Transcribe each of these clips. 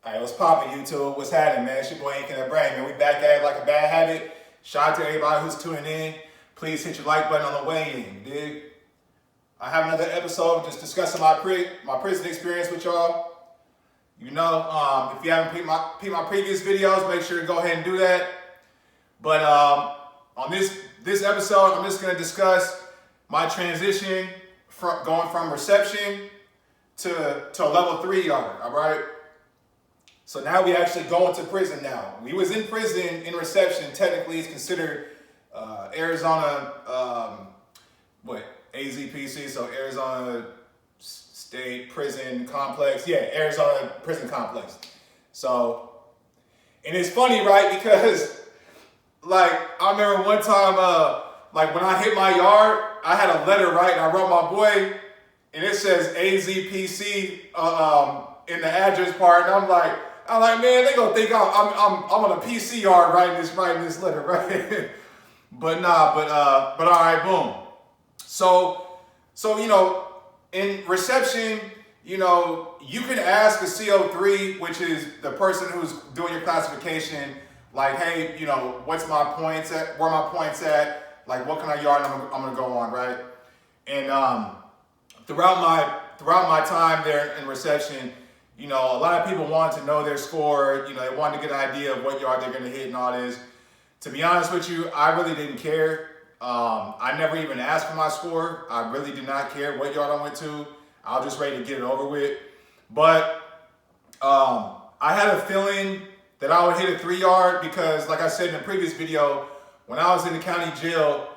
Alright, what's poppin', YouTube? What's happening, man? It's your boy Ink in the Brain, man. We back at it like a bad habit. Shout out to everybody who's tuning in. Please hit your like button on the way in, you dig? I have another episode just discussing my prison experience with y'all. You know, if you haven't peeped my previous videos, make sure to go ahead and do that. But on this episode, I'm just gonna discuss my transition from going from reception to a level 3 yard. All right. So now we actually go into prison now. We was in prison in reception. Technically, it's considered Arizona, AZPC, so Arizona State Prison Complex. Yeah, Arizona Prison Complex. So, and it's funny, right? Because, like, I remember one time, like, when I hit my yard, I had a letter, right? And I wrote my boy, and it says AZPC in the address part, and I'm like, man, they gonna think I'm on a PC yard writing this letter, right? but all right, boom. So you know, in reception, you know, you can ask a CO3, which is the person who's doing your classification, like, hey, you know, what's my points at? Where my points at? Like, what kind of yard I'm gonna go on, right? And throughout my time there in reception, you know, a lot of people wanted to know their score. You know, they wanted to get an idea of what yard they're going to hit and all this. To be honest with you, I really didn't care. I never even asked for my score. I really did not care what yard I went to. I was just ready to get it over with. But I had a feeling that I would hit a 3 yard because, like I said in the previous video, when I was in the county jail,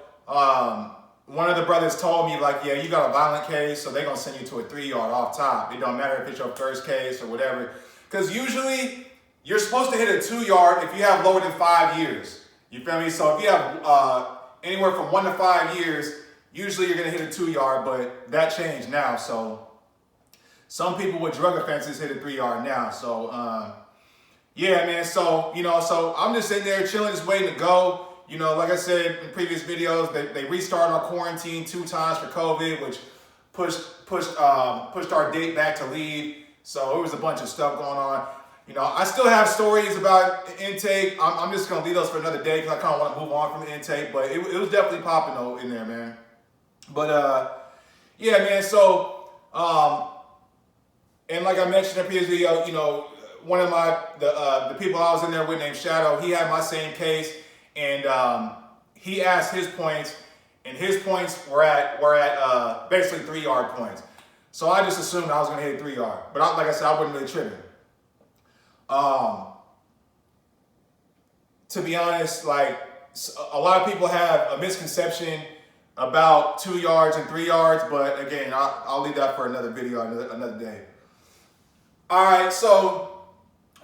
one of the brothers told me, like, yeah, you got a violent case, so they're going to send you to a 3 yard off top. It don't matter if it's your first case or whatever. Because usually, you're supposed to hit a 2 yard if you have lower than 5 years. You feel me? So if you have anywhere from 1 to 5 years, usually you're going to hit a 2 yard, but that changed now. So some people with drug offenses hit a 3 yard now. So, yeah, man. So, you know, so I'm just sitting there chilling, just waiting to go. You know, like I said in previous videos, they restarted our quarantine 2 times for COVID, which pushed our date back to leave. So it was a bunch of stuff going on. You know, I still have stories about intake. I'm just going to leave those for another day because I kind of want to move on from the intake. But it was definitely popping though in there, man. But, yeah, man. So, and like I mentioned in the previous video, you know, one of the people I was in there with named Shadow, he had my same case. And he asked his points, and his points were at basically 3 yard points. So I just assumed I was going to hit 3 yard. But like I said, I wasn't really tripping. To be honest, like, a lot of people have a misconception about 2 yards and 3 yards. But again, I'll leave that for another video, another day. All right, so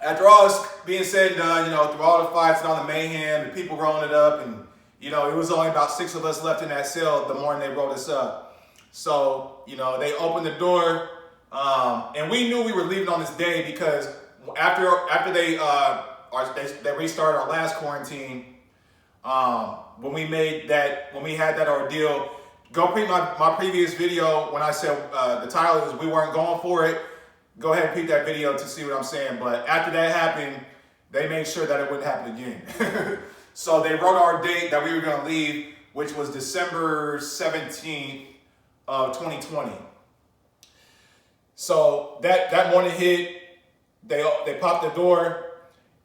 after all this being said and done, you know, through all the fights and all the mayhem, the people rolling it up, and, you know, it was only about 6 of us left in that cell the morning they rolled us up. So, you know, they opened the door, and we knew we were leaving on this day because after they restarted our last quarantine, when we had that ordeal, go peep my previous video when I said the title is We Weren't Going For It. Go ahead and peep that video to see what I'm saying. But after that happened, they made sure that it wouldn't happen again. So they wrote our date that we were going to leave, which was December 17th of 2020. So that morning hit, they popped the door,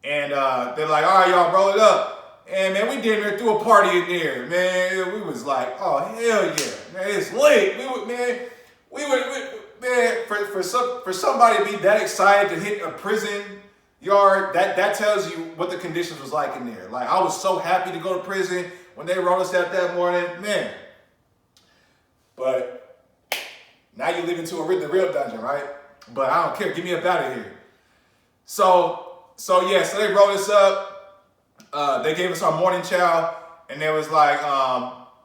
and they're like, all right, y'all, roll it up. And, man, we damn near threw a party in there, man. We was like, oh, hell yeah, man, it's lit. Man, for somebody to be that excited to hit a prison yard, that tells you what the conditions was like in there. Like, I was so happy to go to prison when they rolled us out that morning, man. But now you're leaving to the real dungeon, right? But I don't care. Get me up out of here. So they rolled us up. They gave us our morning chow, and they was like,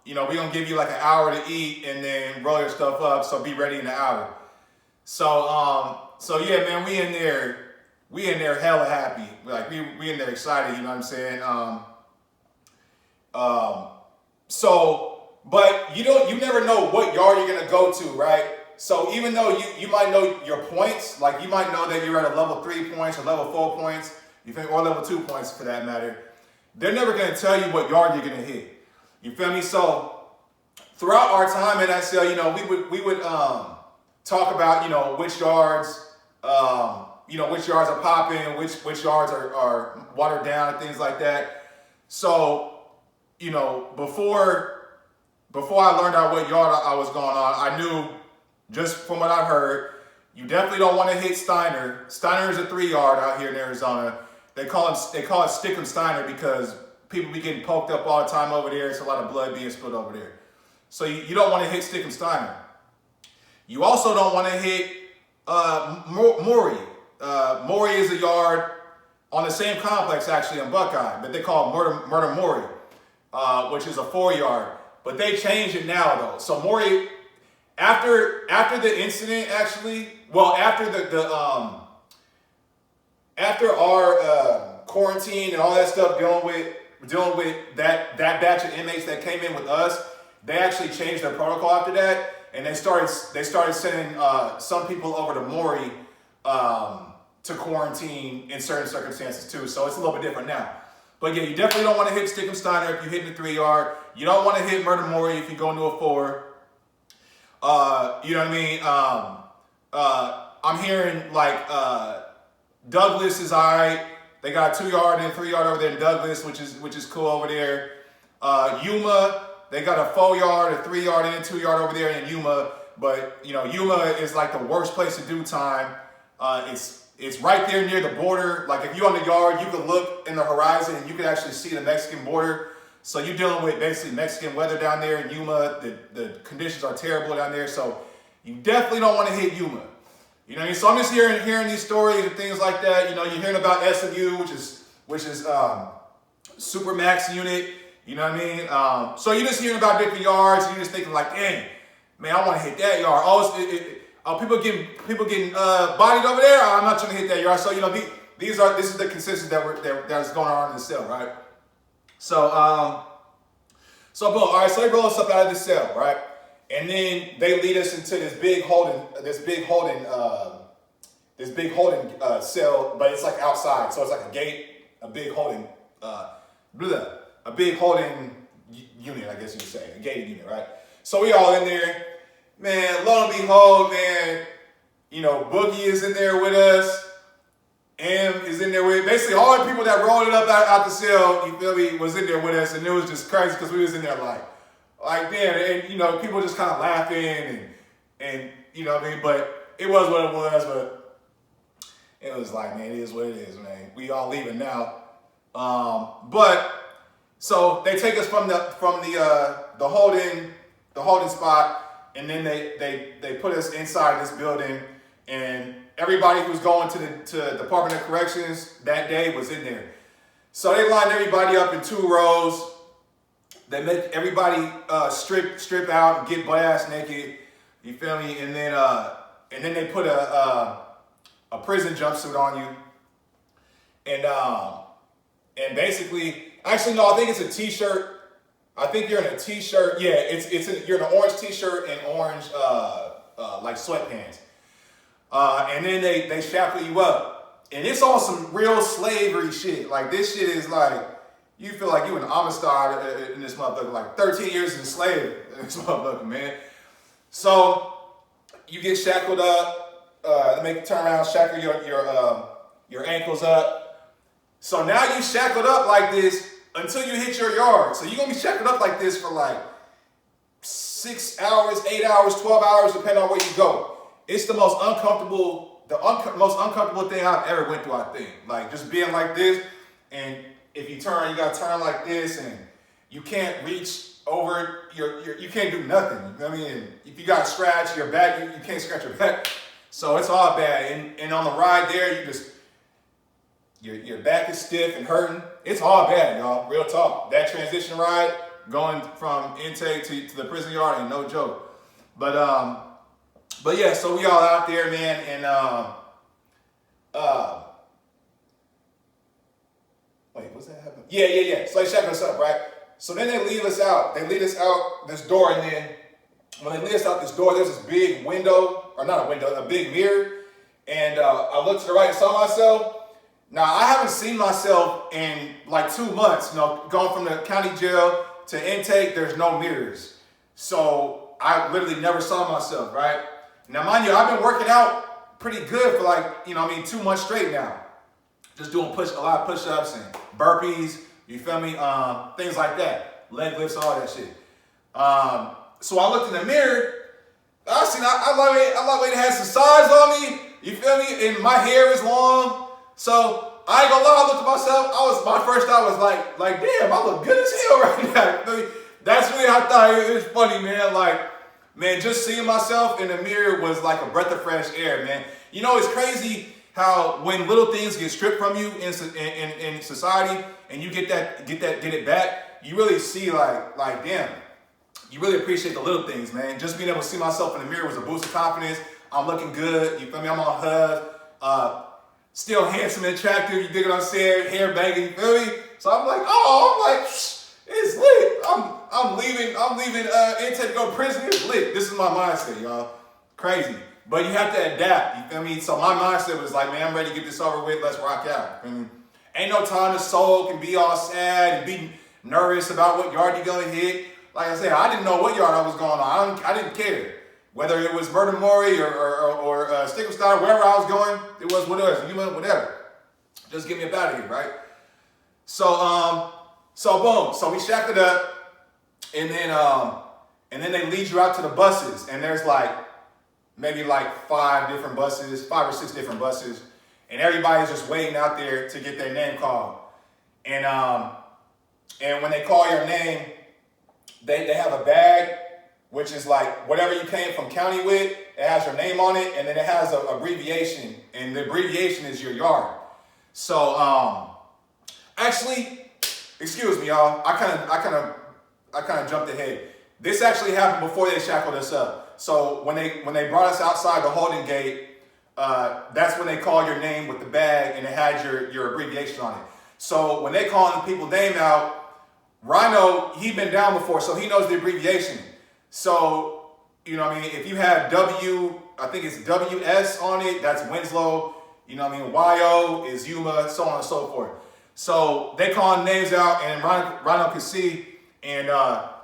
you know, we're going to give you like an hour to eat and then roll your stuff up, so be ready in an hour. So yeah, man, we in there hella happy. Like, we in there excited, you know what I'm saying? But you never know what yard you're going to go to, right? so even though you might know your points, like you might know that you're at a level 3 points or level 4 points, you think, or level 2 points for that matter, they're never going to tell you what yard you're going to hit. You feel me? So throughout our time in that cell, we would talk about, which yards, which yards are popping, which yards are watered down and things like that. So, before I learned out what yard I was going on, I knew, just from what I've heard, you definitely don't want to hit Steiner. Steiner is a 3-yard out here in Arizona. They call it Stick'em Steiner because people be getting poked up all the time over there. It's a lot of blood being spilled over there. So you don't want to hit Stick'em Steiner. You also don't want to hit Maury. Maury is a yard on the same complex actually in Buckeye, but they call it Murder Maury, which is a 4-yard. But they changed it now though. So Maury, after the incident actually, after our quarantine and all that stuff, dealing with that batch of inmates that came in with us, they actually changed their protocol after that, and they started sending some people over to Maury to quarantine in certain circumstances too. So it's a little bit different now. But yeah, you definitely don't want to hit Stick'em Steiner if you're hitting the 3-yard. You don't want to hit Murder Maury if you go into a 4. You know what I mean? I'm hearing like Douglas is alright. They got a 2-yard and a 3-yard over there in Douglas, which is cool over there. Yuma, they got a 4-yard, a 3-yard, and a 2-yard over there in Yuma. But Yuma is like the worst place to do time. It's right there near the border. Like if you're on the yard, you can look in the horizon and you can actually see the Mexican border. So you're dealing with basically Mexican weather down there in Yuma. The conditions are terrible down there. So you definitely don't want to hit Yuma. You know what I mean? So I'm just hearing these stories and things like that. You're hearing about SMU, which is super max unit. You know what I mean? So you're just hearing about different yards and you're just thinking like, dang, man, I want to hit that yard. People getting bodied over there. I'm not trying to hit that yard. So this is the consistency that's going on in the cell, right? So boom. All right. So they roll us up out of the cell, right? And then they lead us into this big holding cell, but it's like outside. So it's like a gate, a big holding unit, I guess you could say, a gated unit, right? So we all in there. Man, lo and behold, man, Boogie is in there with us. Em is in there with, basically all the people that rolled it up out the cell, you feel me, was in there with us. And it was just crazy because we was in there like man, and people just kind of laughing and you know what I mean? But it was what it was, but it was like, man, it is what it is, man. We all leaving now. But so they take us from the holding spot. And then they put us inside this building, and everybody who's going to Department of Corrections that day was in there. So they lined everybody up in 2 rows. They make everybody strip out and get butt ass naked. You feel me? And then they put a prison jumpsuit on you, and basically, actually no, I think it's a t-shirt. I think you're in a t-shirt. Yeah, you're in an orange t-shirt and orange like sweatpants. And then they shackle you up. And it's on some real slavery shit. Like this shit is like, you feel like you an Amistad in this motherfucker, like 13 years enslaved in this motherfucker, man. So you get shackled up, they make you turn around, shackle your ankles up. So now you shackled up like this until you hit your yard. So you're going to be shackled up like this for like 6 hours, 8 hours, 12 hours, depending on where you go. It's the most uncomfortable thing I've ever went through, I think. Like just being like this, and if you turn, you got to turn like this, and you can't reach over you can't do nothing. You know what I mean? If you got to scratch your back, you can't scratch your back. So it's all bad. And on the ride there, your back is stiff and hurting. It's all bad, y'all. Real talk. That transition ride, going from intake to the prison yard, ain't no joke. But yeah, so we all out there, man, and wait, what's that happening? Yeah. So they shackle us up, right? So then they lead us out. They lead us out this door, and then when they lead us out this door, there's this big window, or not a window, a big mirror. And I looked to the right and saw myself. Now, I haven't seen myself in like 2 months. You know, going from the county jail to intake, there's no mirrors. So I literally never saw myself, right? Now, mind you, I've been working out pretty good for like, 2 months straight now. Just doing a lot of push-ups and burpees, you feel me? Things like that. Leg lifts, all that shit. So I looked in the mirror. I love it. It has some size on me. You feel me? And my hair is long. So I ain't gonna lie, I looked at myself. My first thought was like, damn, I look good as hell right now. That's really how I thought. It was funny, man. Like, man, just seeing myself in the mirror was like a breath of fresh air, man. You know, it's crazy how when little things get stripped from you in society and you get it back, you really see like damn, you really appreciate the little things, man. Just being able to see myself in the mirror was a boost of confidence. I'm looking good, you feel me? I'm on HUD, still handsome and attractive, you dig what I'm saying? Hair banging, you feel me? So I'm like, it's lit. I'm leaving intake to go to prison. It's lit. This is my mindset, y'all. Crazy. But you have to adapt, you feel me? So my mindset was like, man, I'm ready to get this over with. Let's rock out. You feel me? Ain't no time to sulk and be all sad and be nervous about what yard you're gonna hit. Like I said, I didn't know what yard I was going on. I didn't care. Whether it was Murder Maury or Stickelstein, wherever I was going, it was whatever. Just get me up out of here, right? So boom. So we shackled up, and then they lead you out to the buses, and there's maybe 5 or 6 different buses, and everybody's just waiting out there to get their name called. And when they call your name, they have a bag, which is like whatever you came from county with. It has your name on it, and then it has an abbreviation, and the abbreviation is your yard. So actually, excuse me, y'all. I kind of jumped ahead. This actually happened before they shackled us up. So when they brought us outside the holding gate, that's when they call your name with the bag, and it had your abbreviation on it. So when they call the people's name out, Rhino, he'd been down before, so he knows the abbreviation. So, you know what I mean? If you have I think it's WS on it, that's Winslow. You know what I mean? YO is Yuma, so on and so forth. So they call names out, and Rhino could see, and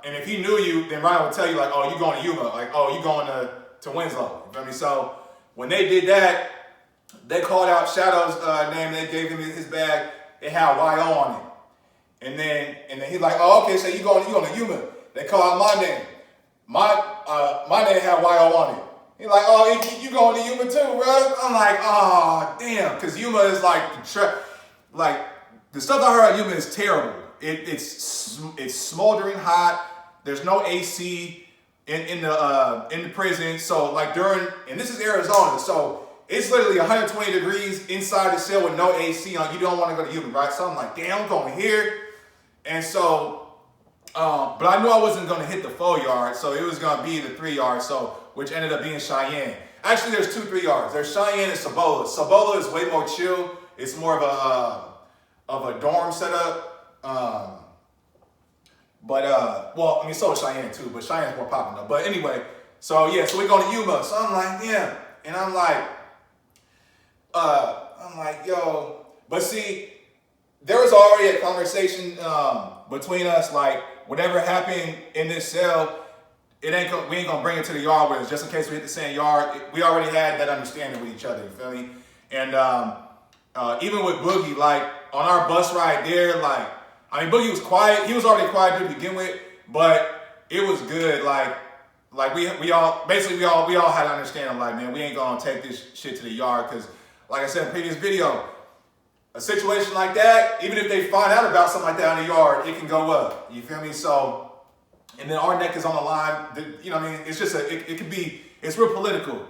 if he knew you, then Rhino would tell you, like, oh, you going to Yuma, like, oh, you going to Winslow. You feel me? So when they did that, they called out Shadow's name, they gave him his bag, it had YO on it. And then he's like, oh, okay, so you going to Yuma. They call out my name. My name had YO on it. He's like, oh, you going to Yuma too, bro? I'm like, oh, damn, because Yuma is like the stuff I heard at Yuma is terrible. It's smoldering hot. There's no AC in the prison. So and this is Arizona, so it's literally 120 degrees inside the cell with no AC on. You don't want to go to Yuma, right? So I'm like, damn, I'm going here. And so, but I knew I wasn't going to hit the 4 yard, so it was going to be the 3 yard, which ended up being Cheyenne. Actually, there's 2 3 yards. There's Cheyenne and Cibola. Cibola is way more chill. It's more of a dorm setup. So is Cheyenne too, but Cheyenne's more popping though. But anyway, so we're going to Yuma. So I'm like, yeah, and I'm like, yo, but see, there was already a conversation between us, like, whatever happened in this cell, we ain't gonna bring it to the yard with us, just in case we hit the same yard. We already had that understanding with each other, you feel me? And even with Boogie, like, on our bus ride there, Boogie was quiet. He was already quiet to begin with, but it was good. We all had an understanding, like, man, we ain't gonna take this shit to the yard, because, like I said in the previous video, a situation like that, even if they find out about something like that in the yard, it can go up. You feel me? So, and then our neck is on the line. You know what I mean? It's just it's real political.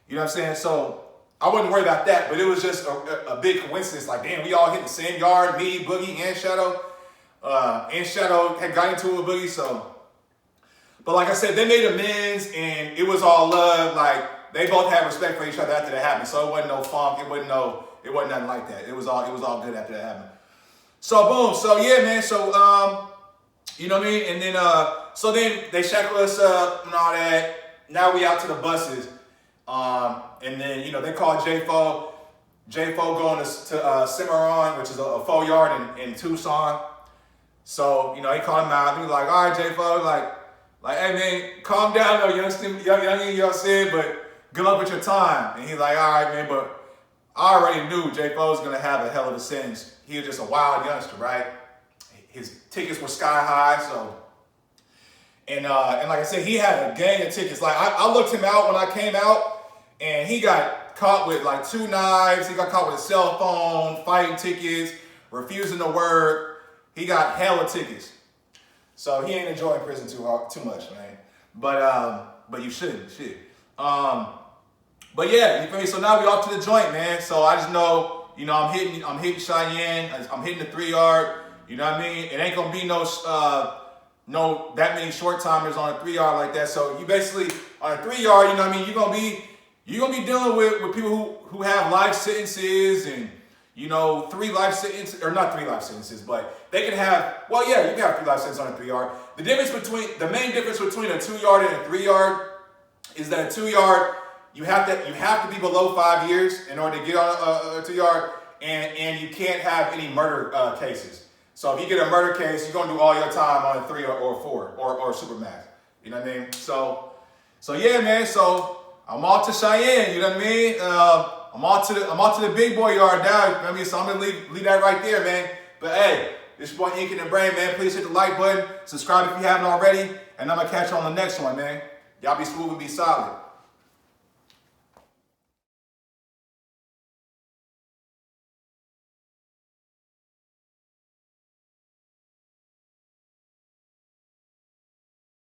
You know what I'm saying? So I wouldn't worry about that, but it was just a big coincidence. Like, damn, we all hit the same yard, me, Boogie, and Shadow. And Shadow had got into it with Boogie, so. But like I said, they made amends, and it was all love. Like, they both had respect for each other after that happened. So it wasn't no funk. It wasn't nothing like that. It was all good after that happened. So boom. So yeah, man. So You know what I mean? And then so then they shackle us up and all that. Now we out to the buses. And then, you know, they call J4. J4 going to Cimarron, which is a 4 yard in Tucson. So, you know, he called him out. He like, all right, J4, like, hey man, calm down though, youngin, you know what I'm saying? But good luck with your time. And he's like, all right, man, but I already knew J4 was gonna have a hell of a sentence. He was just a wild youngster, right? His tickets were sky high, so. And like I said, he had a gang of tickets. Like I looked him out when I came out, and he got caught with like 2 knives. He got caught with a cell phone, fighting tickets, refusing to work. He got hella tickets. So he ain't enjoying prison too much, man. But you shouldn't, shit. But yeah, you feel me? So now we off to the joint, man. So I just know, you know, I'm hitting Cheyenne. I'm hitting the 3 yard. You know what I mean? It ain't gonna be no that many short timers on a 3 yard like that. So you basically on a 3 yard, you know what I mean? You're gonna be dealing with people who have life sentences and, you know, 3 life sentences, or not 3 life sentences, but they can have, well, yeah, you can have 3 life sentences on a 3 yard. The main difference between a 2 yard and a 3 yard is that a 2 yard, you have to be below 5 years in order to get on a 2 yard, and you can't have any murder cases. So if you get a murder case, you're gonna do all your time on a 3 or 4 or Supermax. You know what I mean? So yeah, man. So I'm off to Cheyenne. You know what I mean? I'm off to the big boy yard now. You know what I mean? So I'm gonna leave that right there, man. But hey, this your boy Ink in the Brain, man. Please hit the like button, subscribe if you haven't already, and I'm gonna catch you on the next one, man. Y'all be smooth and be solid.